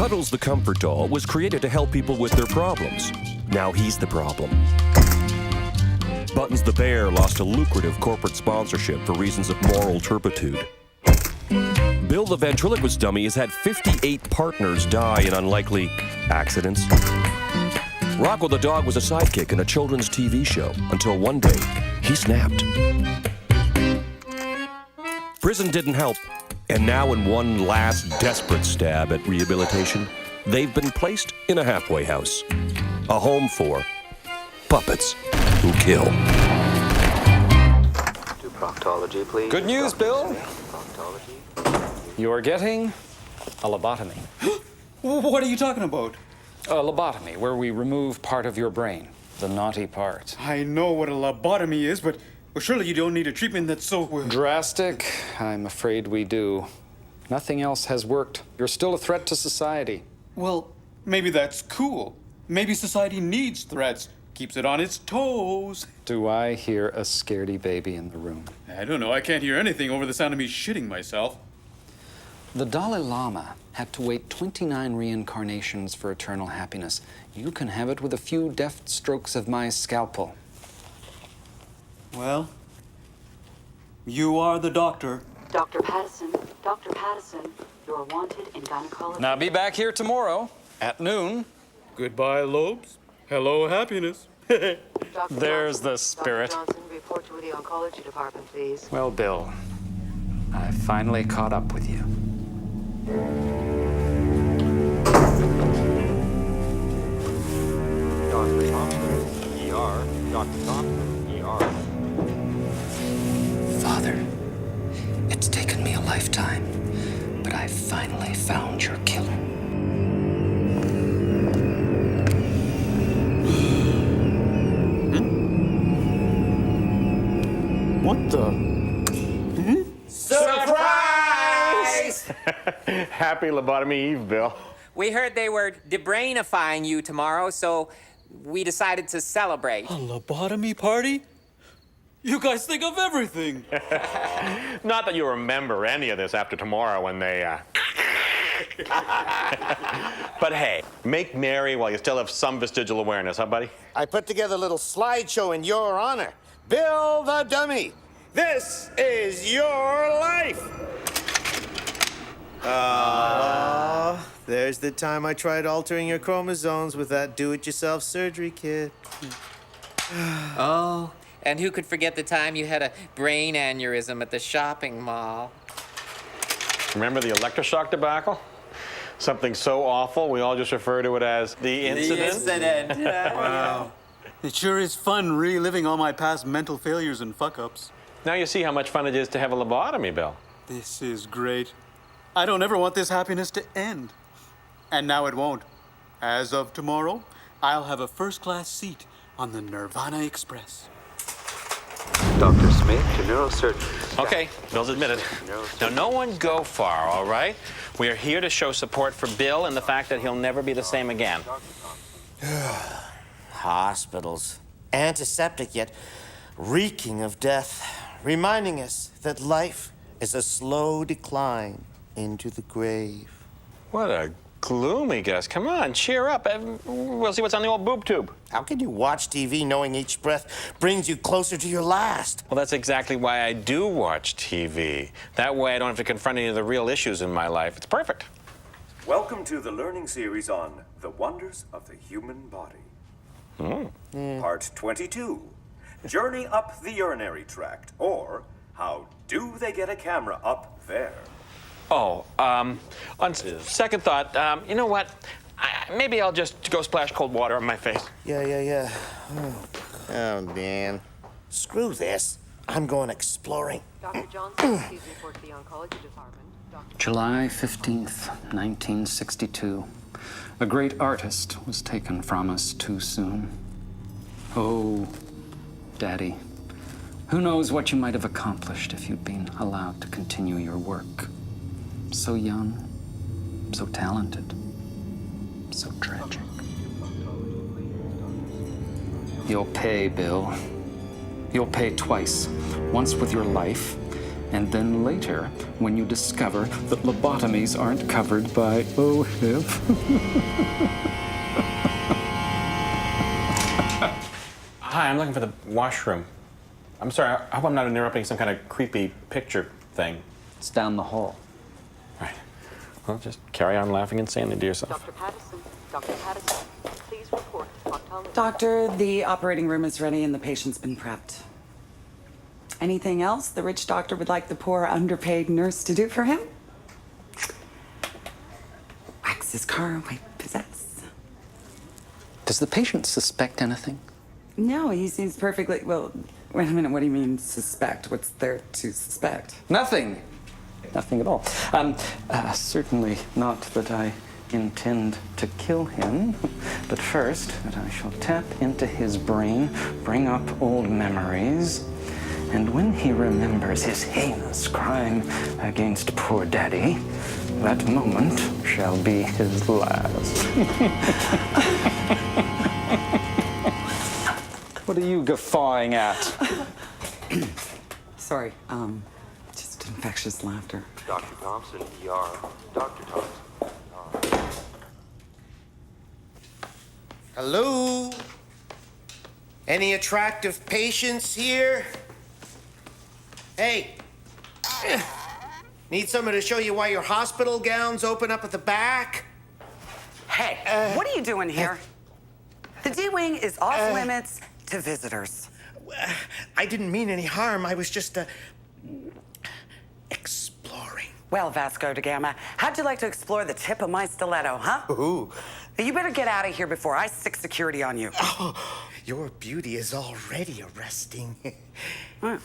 Cuddles the Comfort Doll was created to help people with their problems. Now he's the problem. Buttons the Bear lost a lucrative corporate sponsorship for reasons of moral turpitude. Bill the Ventriloquist Dummy has had 58 partners die in unlikely accidents. Rocko the Dog was a sidekick in a children's TV show until one day he snapped. Prison didn't help, and now in one last desperate stab at rehabilitation, they've been placed in a halfway house. A home for puppets who kill. To proctology, please. Good news, Bill. Proctology. You're getting a lobotomy. What are you talking about? A lobotomy, where we remove part of your brain, the naughty part. I know what a lobotomy is, but surely you don't need a treatment that's so... Drastic? I'm afraid we do. Nothing else has worked. You're still a threat to society. Well, maybe that's cool. Maybe society needs threats. Keeps it on its toes. Do I hear a scaredy baby in the room? I don't know. I can't hear anything over the sound of me shitting myself. The Dalai Lama had to wait 29 reincarnations for eternal happiness. You can have it with a few deft strokes of my scalpel. Well, you are the doctor. Dr. Pattison, you're wanted in gynecology. Now be back here tomorrow at noon. Goodbye, Lobes. Hello, happiness. Dr. There's Johnson, the spirit. Dr. Johnson, report to the oncology department, please. Well, Bill, I finally caught up with you. Dr. Thompson, ER. Dr. Thompson, ER. Father, it's taken me a lifetime, but I finally found your killer. What the? Surprise! Happy Lobotomy Eve, Bill. We heard they were debrainifying you tomorrow, so we decided to celebrate. A lobotomy party? You guys think of everything. Not that you remember any of this after tomorrow when they, But hey, make merry while you still have some vestigial awareness, huh, buddy? I put together a little slideshow in your honor. Bill the Dummy, this is your life. There's the time I tried altering your chromosomes with that do-it-yourself surgery kit. Oh, and who could forget the time you had a brain aneurysm at the shopping mall? Remember the electroshock debacle? Something so awful, we all just refer to it as the incident. Wow. It sure is fun reliving all my past mental failures and fuck-ups. Now you see how much fun it is to have a lobotomy, Bill. This is great. I don't ever want this happiness to end. And now it won't. As of tomorrow, I'll have a first-class seat on the Nirvana Express. Dr. Smith to neurosurgery. Okay, Bill's admitted. Now, no one go far, all right? We are here to show support for Bill and the fact that he'll never be the same again. Hospitals. Antiseptic, yet reeking of death. Reminding us that life is a slow decline into the grave. What a gloomy guess. Come on, cheer up. We'll see what's on the old boob tube. How can you watch TV knowing each breath brings you closer to your last? Well, that's exactly why I do watch TV. That way I don't have to confront any of the real issues in my life. It's perfect. Welcome to the learning series on the wonders of the human body. Part 22, Journey Up the Urinary Tract, or How Do They Get a Camera Up There? Oh, on second thought, you know what? Maybe I'll just go splash cold water on my face. Yeah. Oh, Dan. Screw this. I'm going exploring. Dr. Johnson, please report to the oncology department. July 15th, 1962. A great artist was taken from us too soon. Oh, Daddy, who knows what you might have accomplished if you'd been allowed to continue your work. So young, so talented, so tragic. You'll pay, Bill. You'll pay twice. Once with your life, And then later, when you discover that lobotomies aren't covered by OHIP. Hi, I'm looking for the washroom. I'm sorry, I hope I'm not interrupting some kind of creepy picture thing. It's down the hall. Right. Well, just carry on laughing insanely to yourself. Dr. Pattison, Dr. Pattison, please report to proctologist. Doctor, the operating room is ready and the patient's been prepped. Anything else the rich doctor would like the poor underpaid nurse to do for him? Wax his car, wipe his ass. Does the patient suspect anything? No, he seems perfectly, well, wait a minute, what do you mean suspect? What's there to suspect? Nothing. Nothing at all. Certainly not that I intend to kill him, but first that I shall tap into his brain, bring up old memories, and when he remembers his heinous crime against poor Daddy, that moment shall be his last. What are you guffawing at? Sorry, just infectious laughter. Dr. Thompson, ER. Dr. Thompson. Hello? Any attractive patients here? Hey. Need someone to show you why your hospital gown's open up at the back? Hey, what are you doing here? The D-Wing is off limits to visitors. I didn't mean any harm. I was just, exploring. Well, Vasco da Gama, how'd you like to explore the tip of my stiletto, huh? Ooh. You better get out of here before I stick security on you. Oh, your beauty is already arresting. Well,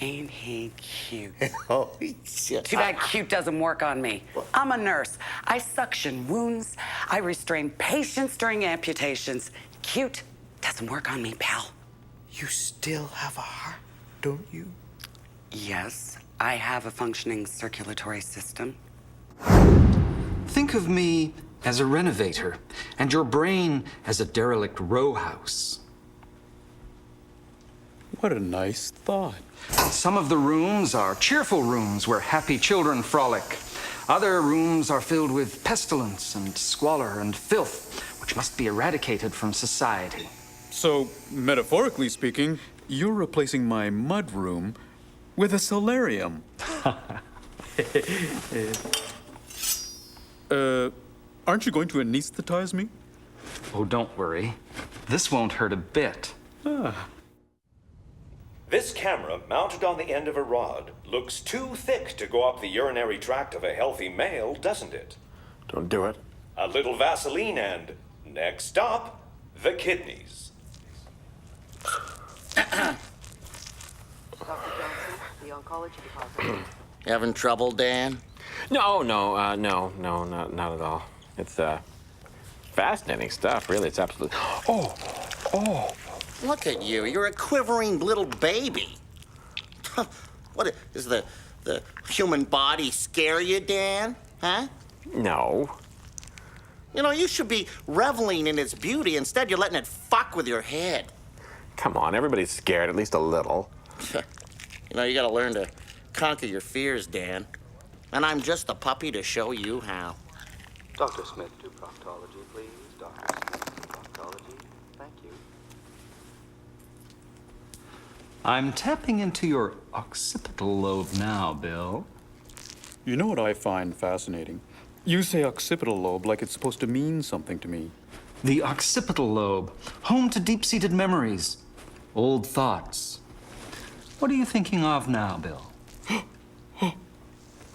ain't he cute? Oh, Too bad cute doesn't work on me. I'm a nurse. I suction wounds. I restrain patients during amputations. Cute doesn't work on me, pal. You still have a heart, don't you? Yes, I have a functioning circulatory system. Think of me as a renovator, and your brain as a derelict row house. What a nice thought. Some of the rooms are cheerful rooms where happy children frolic. Other rooms are filled with pestilence and squalor and filth, which must be eradicated from society. So, metaphorically speaking, you're replacing my mud room with a solarium. Aren't you going to anesthetize me? Oh, don't worry. This won't hurt a bit. This camera, mounted on the end of a rod, looks too thick to go up the urinary tract of a healthy male, doesn't it? Don't do it. A little Vaseline and, next stop, the kidneys. Dr. Johnson, the oncology department. Having trouble, Dan? No, not at all. It's fascinating stuff, really. It's absolutely. Oh. Look at you. You're a quivering little baby. What, is the human body scare you, Dan? Huh? No. You know, you should be reveling in its beauty. Instead, you're letting it fuck with your head. Come on, everybody's scared, at least a little. You know, you gotta learn to conquer your fears, Dan. And I'm just a puppy to show you how. Dr. Smith to proctology, please. Dr. Smith to proctology. Thank you. I'm tapping into your occipital lobe now, Bill. You know what I find fascinating? You say occipital lobe like it's supposed to mean something to me. The occipital lobe, home to deep-seated memories, old thoughts. What are you thinking of now, Bill?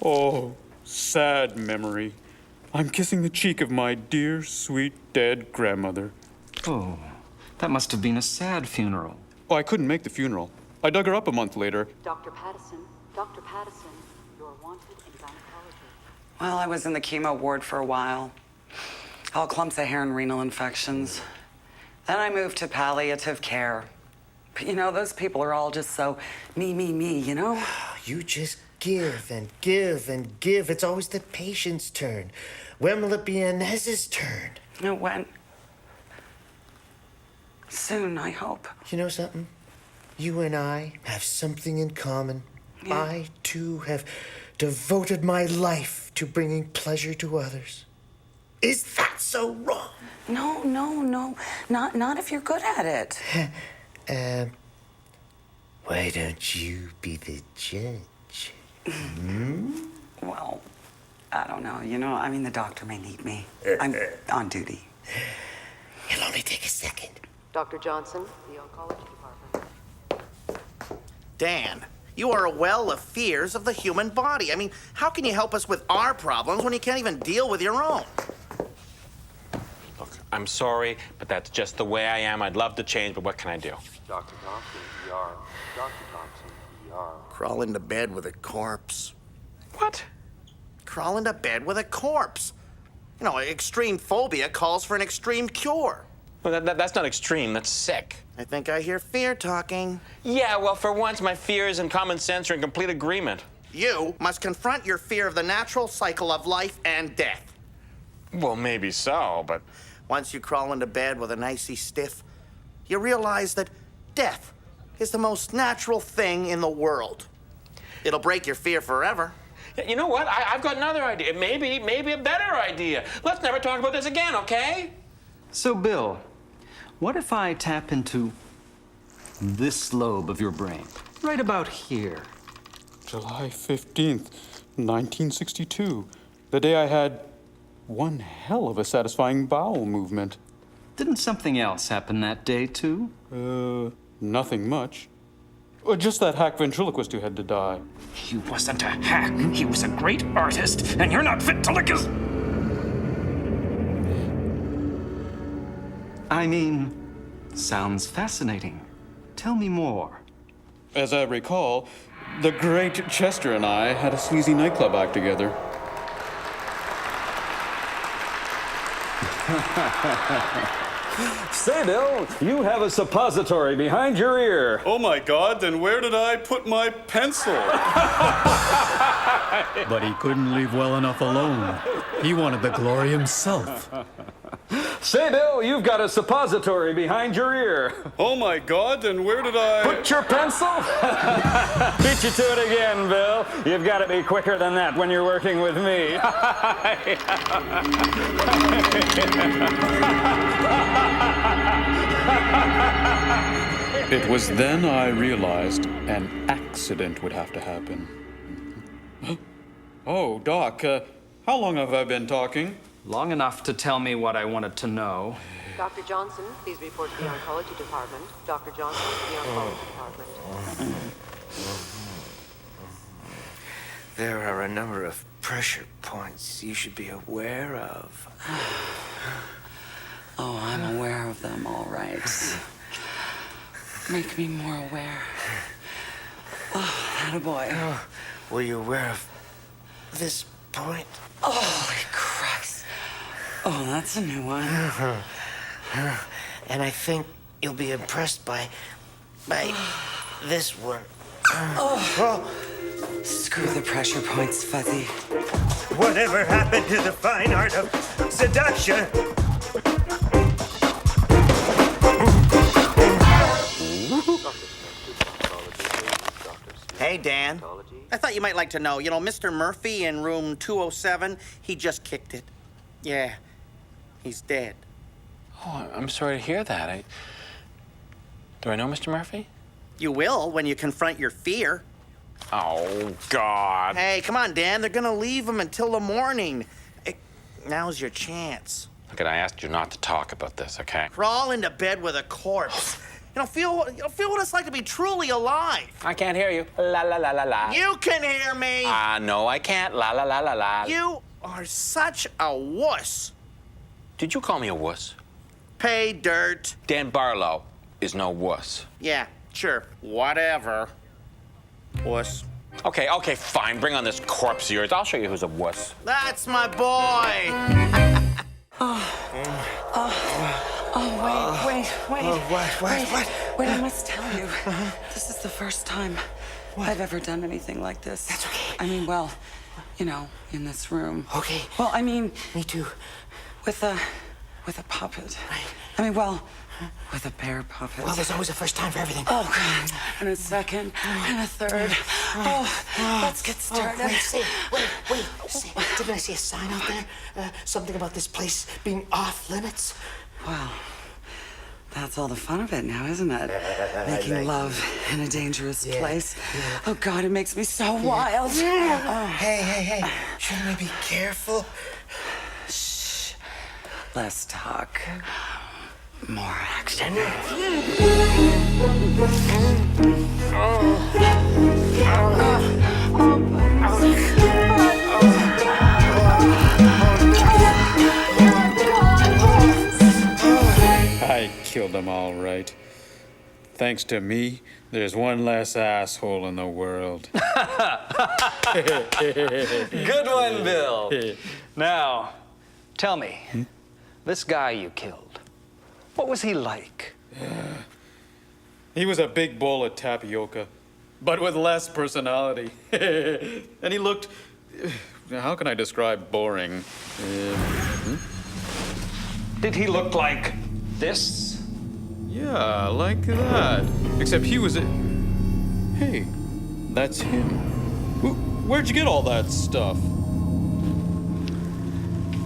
Oh, sad memory. I'm kissing the cheek of my dear, sweet, dead grandmother. Oh, that must have been a sad funeral. Oh, I couldn't make the funeral. I dug her up a month later. Dr. Pattison, you're wanted in gynecology. Well, I was in the chemo ward for a while. All clumps of hair and renal infections. Then I moved to palliative care. But you know, those people are all just so me, you know? You just give and give and give. It's always the patient's turn. When will it be Inez's turn? No, when? Soon, I hope. You know something? you and I have something in common. Yeah. I, too, have devoted my life to bringing pleasure to others. Is that so wrong? No. Not if you're good at it. Why don't you be the judge? Well, I don't know. You know, I mean, the doctor may need me. I'm on duty. It'll only take a second. Dr. Johnson, the oncology department. Dan, you are a well of fears of the human body. I mean, how can you help us with our problems when you can't even deal with your own? Look, I'm sorry, but that's just the way I am. I'd love to change, but what can I do? Dr. Thompson, ER. Dr. Thompson, ER. Crawl into bed with a corpse. What? Crawl into bed with a corpse. You know, extreme phobia calls for an extreme cure. Well, that's not extreme, that's sick. I think I hear fear talking. Yeah, well, for once, my fears and common sense are in complete agreement. You must confront your fear of the natural cycle of life and death. Well, maybe so, but... Once you crawl into bed with an icy stiff, you realize that death is the most natural thing in the world. It'll break your fear forever. You know what? I've got another idea. Maybe a better idea. Let's never talk about this again, okay? So, Bill, what if I tap into this lobe of your brain? Right about here. July 15th, 1962. The day I had one hell of a satisfying bowel movement. Didn't something else happen that day, too? Nothing much. Just that hack ventriloquist who had to die. He wasn't a hack. He was a great artist, and you're not fit to lick his... I mean, sounds fascinating. Tell me more. As I recall, the great Chester and I had a sleazy nightclub act together. Say, Bill, you have a suppository behind your ear. Oh my God, then where did I put my pencil? But he couldn't leave well enough alone. He wanted the glory himself. Say, Bill, you've got a suppository behind your ear. Oh my God, then where did I... Put your pencil? Beat you to it again, Bill. You've got to be quicker than that when you're working with me. It was then I realized an accident would have to happen. Oh, Doc, how long have I been talking? Long enough to tell me what I wanted to know. Dr. Johnson, please report to the oncology department. Dr. Johnson, the oncology department. There are a number of pressure points you should be aware of. Oh, I'm aware of them, all right. Make me more aware. Oh, attaboy. Oh, were you aware of this point? Oh, holy Christ. Oh, that's a new one. And I think you'll be impressed by this one. Oh. Screw the pressure points, Fuzzy. Whatever happened to the fine art of seduction? Hey, Dan. I thought you might like to know. You know, Mr. Murphy in room 207, he just kicked it. Yeah, he's dead. Oh, I'm sorry to hear that. Do I know Mr. Murphy? You will when you confront your fear. Oh, God. Hey, come on, Dan. They're gonna leave him until the morning. Now's your chance. Look, I asked you not to talk about this, okay? Crawl into bed with a corpse. Feel what it's like to be truly alive. I can't hear you. La, la, la, la, la. You can hear me. No, I can't. La, la, la, la, la. You are such a wuss. Did you call me a wuss? Pay dirt. Dan Barlow is no wuss. Yeah, sure. Whatever. Wuss. Okay, fine. Bring on this corpse of yours. I'll show you who's a wuss. That's my boy. Wait, I must tell you. This is the first time I've ever done anything like this. That's okay. I mean, well, you know, in this room. Okay. Well, I mean... Me too. With a puppet. Right. I mean, well, With a bear puppet. Well, there's always a first time for everything. Oh, God. And a second, and a third. Oh, let's get started. Wait. See, didn't I see a sign out there? Something about this place being off limits? Well, that's all the fun of it now, isn't it? Making love in a dangerous place. Yeah. Oh, God, it makes me so wild. Oh. Hey. Shouldn't we be careful? Shh. Less talk. More action. I killed them all right. Thanks to me, there's one less asshole in the world. Good one, Bill. Now, tell me, this guy you killed, what was he like? He was a big bowl of tapioca, but with less personality. And he looked, how can I describe boring? Did he look like this? Yeah, like that. Except he was a... Hey, that's him. Where'd you get all that stuff?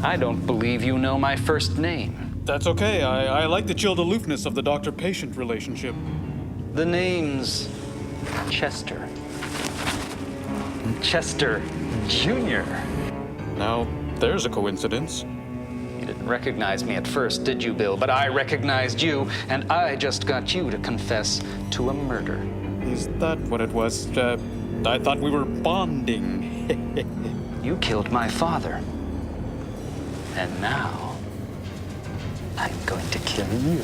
I don't believe you know my first name. That's okay. I like the chilled aloofness of the doctor-patient relationship. The name's Chester. Chester Jr. Now, there's a coincidence. You didn't recognize me at first, did you, Bill? But I recognized you, and I just got you to confess to a murder. Is that what it was? I thought we were bonding. You killed my father. And now, I'm going to kill you.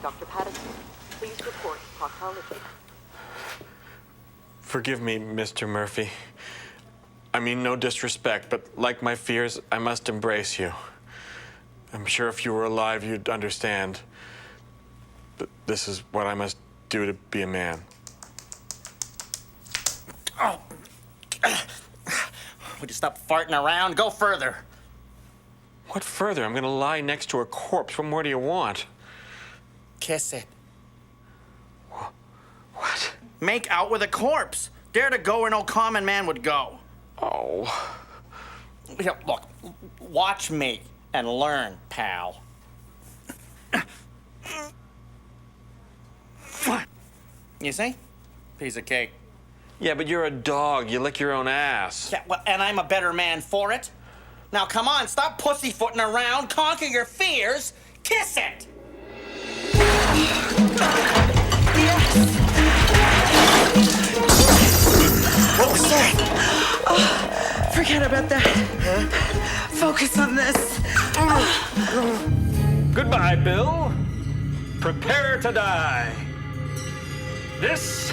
Dr. Pattison, please report proctology. Forgive me, Mr. Murphy. I mean no disrespect, but like my fears, I must embrace you. I'm sure if you were alive, you'd understand. But this is what I must do to be a man. Oh. Would you stop farting around? Go further. What further? I'm gonna lie next to a corpse. What more do you want? Kiss it. What? Make out with a corpse. Dare to go where no common man would go. Oh. Here, look, watch me and learn, pal. You see? Piece of cake. Yeah, but you're a dog. You lick your own ass. Yeah, well, and I'm a better man for it. Now, come on, stop pussyfooting around, conquer your fears, kiss it! What was that? Oh, forget about that. Focus on this. Goodbye, Bill. Prepare to die. This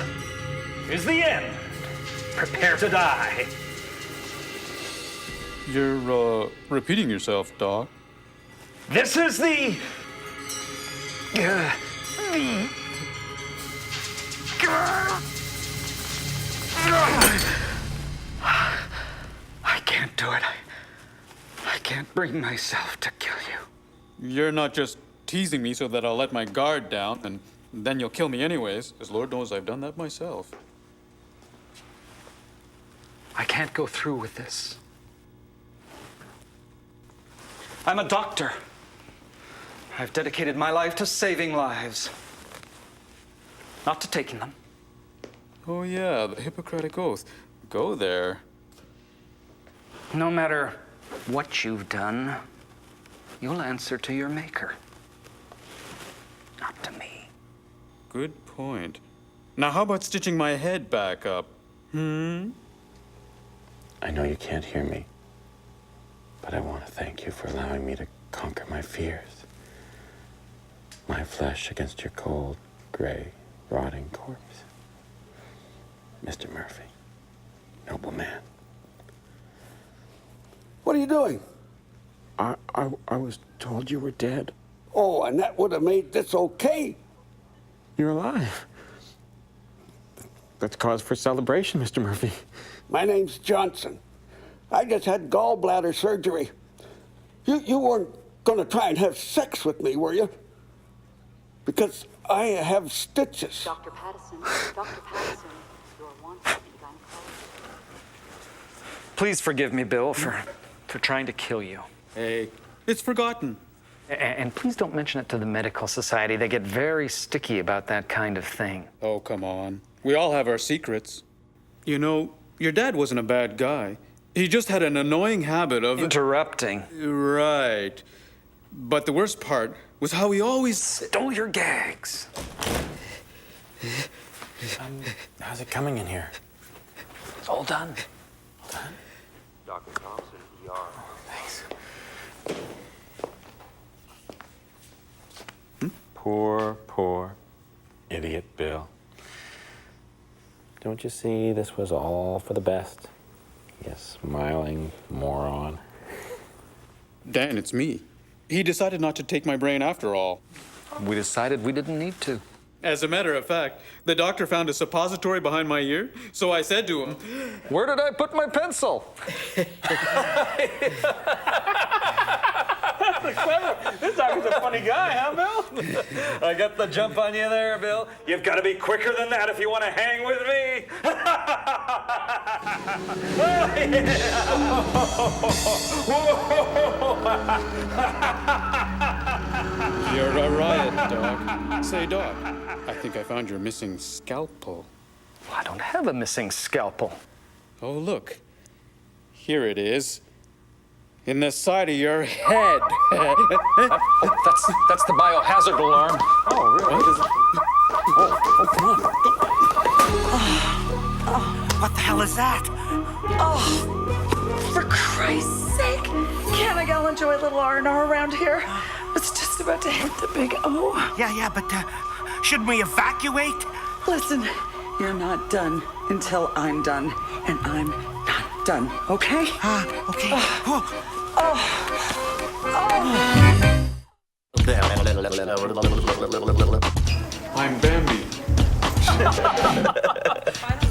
is the end. Prepare to die. You're, repeating yourself, Doc. This is the I can't do it. I can't bring myself to kill you. You're not just teasing me so that I'll let my guard down, and then you'll kill me anyways, as Lord knows I've done that myself. I can't go through with this. I'm a doctor. I've dedicated my life to saving lives, not to taking them. Oh yeah, the Hippocratic Oath. Go there. No matter what you've done, you'll answer to your maker, not to me. Good point. Now how about stitching my head back up? I know you can't hear me, but I want to thank you for allowing me to conquer my fears. My flesh against your cold, gray, rotting corpse. Mr. Murphy, noble man. What are you doing? I was told you were dead. Oh, and that would have made this okay. You're alive. That's cause for celebration, Mr. Murphy. My name's Johnson. I just had gallbladder surgery. You weren't going to try and have sex with me, were you? Because I have stitches. Dr. Pattison, you're wanted in gynecology. Please forgive me, Bill, for trying to kill you. Hey, it's forgotten. And please don't mention it to the medical society. They get very sticky about that kind of thing. Oh, come on. We all have our secrets. You know, your dad wasn't a bad guy. He just had an annoying habit of... interrupting. Right. But the worst part was how he always... stole your gags. How's it coming in here? It's all done. Done? Dr. Thompson, ER. Thanks. Poor idiot Bill. Don't you see this was all for the best? You smiling moron. Dan, it's me. He decided not to take my brain after all. We decided we didn't need to. As a matter of fact, the doctor found a suppository behind my ear, so I said to him, "Where did I put my pencil?" Clever. This doctor's a funny guy, huh, Bill? I got the jump on you there, Bill. You've got to be quicker than that if you want to hang with me. You're a riot, Doc. Say, Doc, I think I found your missing scalpel. I don't have a missing scalpel. Oh, look. Here it is. In the side of your head. That's the biohazard alarm. Oh, really? Come on. What the hell is that? Oh, for Christ's sake. Can't a gal enjoy a little R&R around here? It's just about to hit the big O. Yeah, but shouldn't we evacuate? Listen, you're not done until I'm done, and I'm not done, okay? Okay. I'm Bambi.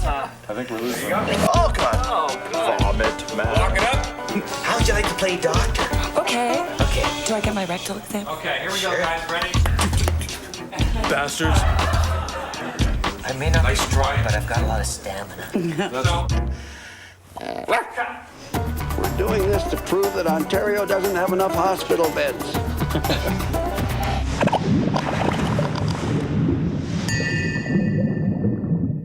I think we're losing. Oh, come on. Vomit, man. Lock it up. How would you like to play doctor? Okay. Okay. Do I get my rectal exam? Okay, here we go, guys. Ready? Bastards. I may not be strong, but I've got a lot of stamina. We're doing this to prove that Ontario doesn't have enough hospital beds.